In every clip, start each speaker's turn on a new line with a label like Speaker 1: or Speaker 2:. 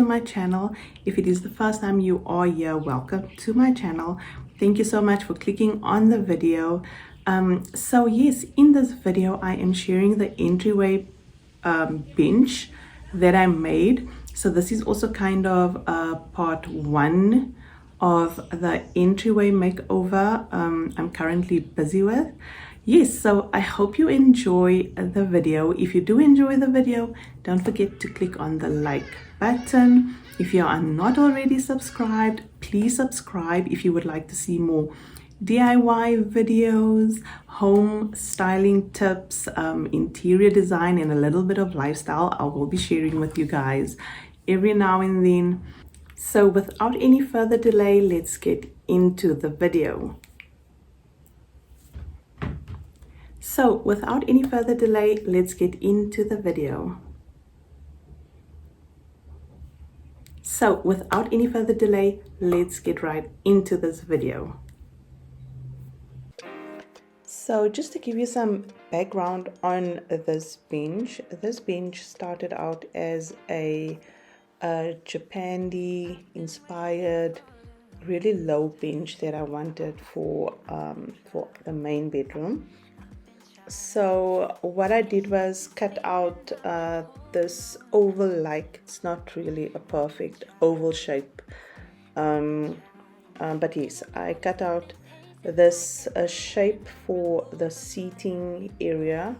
Speaker 1: my channel. If it is the first time you are here, welcome to my channel. Thank you so much for clicking on the video. So yes, in this video I am sharing the entryway bench that I made. So this is also kind of part one of the entryway makeover I'm currently busy with. Yes, so I hope you enjoy the video. If you do enjoy the video, don't forget to click on the like button. If you are not already subscribed, please subscribe if you would like to see more DIY videos, home styling tips, interior design, and a little bit of lifestyle I will be sharing with you guys every now and then. So without any further delay, let's get into the video. So without any further delay, let's get into the video. So without any further delay, let's get right into this video. So just to give you some background on this bench started out as a Japandi inspired really low bench that I wanted for the main bedroom. So what I did was cut out this oval, like it's not really a perfect oval shape, but yes, I cut out this shape for the seating area,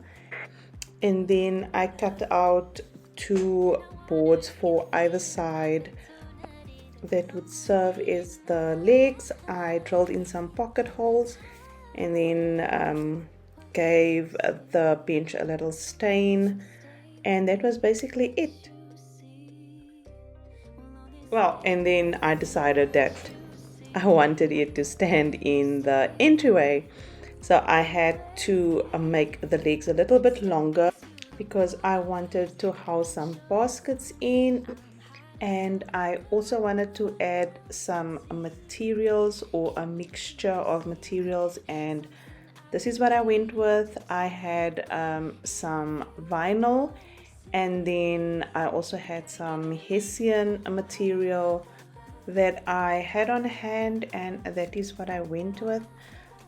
Speaker 1: and then I cut out two boards for either side that would serve as the legs. I drilled in some pocket holes and then gave the bench a little stain, and that was basically it. Well, and then I decided that I wanted it to stand in the entryway, so I had to make the legs a little bit longer because I wanted to house some baskets in, and I also wanted to add some materials or a mixture of materials, and this is what I went with. I had some vinyl, and then I also had some Hessian material that I had on hand, and that is what I went with.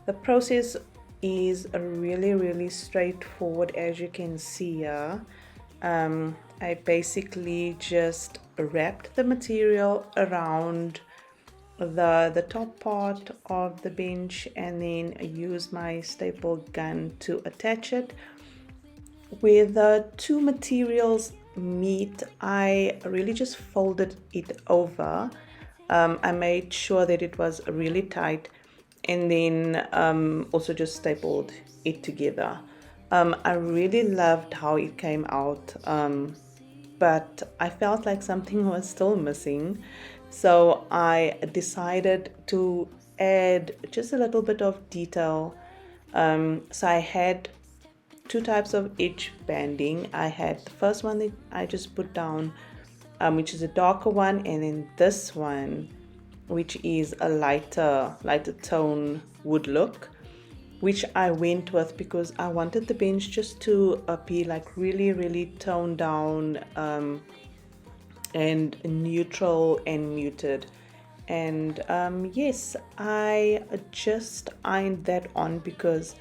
Speaker 1: The process is really straightforward, as you can see here. I basically just wrapped the material around the top part of the bench and then use my staple gun to attach it. Where the two materials meet, I really just folded it over. I made sure that it was really tight, and then also just stapled it together. I really loved how it came out, but I felt like something was still missing. So I decided to add just a little bit of detail. So I had two types of edge banding. I had the first one that I just put down, which is a darker one, and then this one, which is a lighter tone wood look, which I went with because I wanted the bench just to be like really toned down and neutral and muted. And yes, I just ironed that on because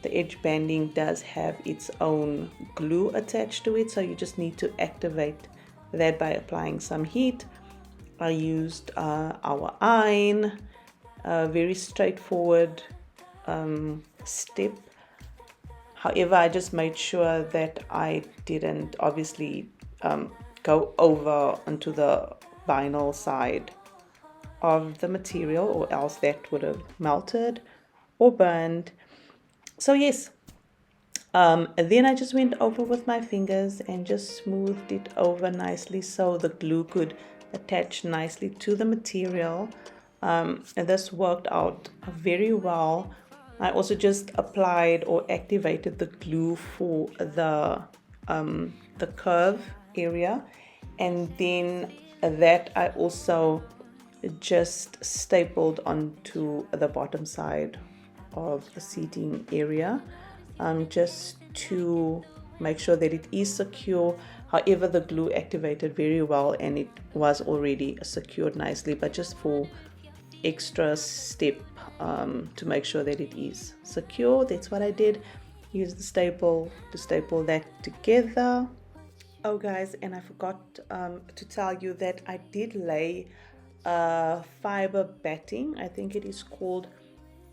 Speaker 1: the edge banding does have its own glue attached to it, so you just need to activate that by applying some heat. I used our iron, a very straightforward step. However, I just made sure that I didn't obviously go over onto the vinyl side of the material, or else that would have melted or burned. So yes, then I just went over with my fingers and just smoothed it over nicely so the glue could attach nicely to the material. And this worked out very well. I also just applied or activated the glue for the curve area, and then that I also just stapled onto the bottom side of the seating area, just to make sure that it is secure. However, the glue activated very well and it was already secured nicely, but just for extra step to make sure that it is secure, that's what I did. Use the staple to staple that together. Oh guys, and I forgot to tell you that I did lay fiber batting, I think it is called,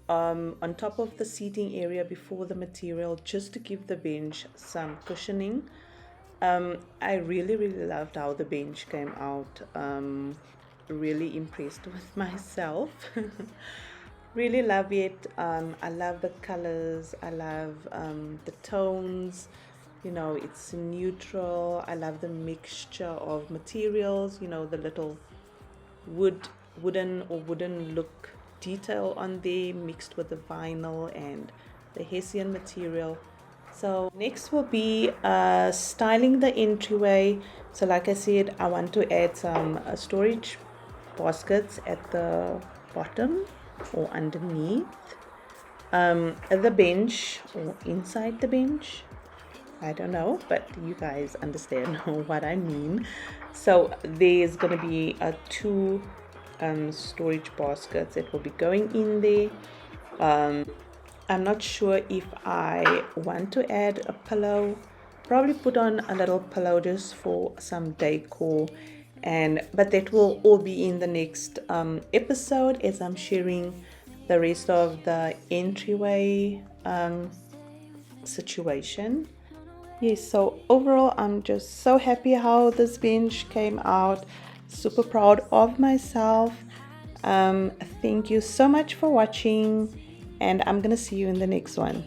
Speaker 1: on top of the seating area before the material, just to give the bench some cushioning. I really loved how the bench came out. Really impressed with myself. Really love it. I love the colors. I love the tones. You know, it's neutral. I love the mixture of materials. You know, the little wooden look detail on there mixed with the vinyl and the Hessian material. So next will be styling the entryway. So like I said, I want to add some storage baskets at the bottom or underneath the bench or inside the bench. I don't know, but you guys understand what I mean. So there's going to be two storage baskets that will be going in there. I'm not sure if I want to add a pillow. Probably put on a little pillow just for some decor, but that will all be in the next episode as I'm sharing the rest of the entryway situation. Yes, so overall I'm just so happy how this bench came out. Super proud of myself. Thank you so much for watching, and I'm gonna see you in the next one.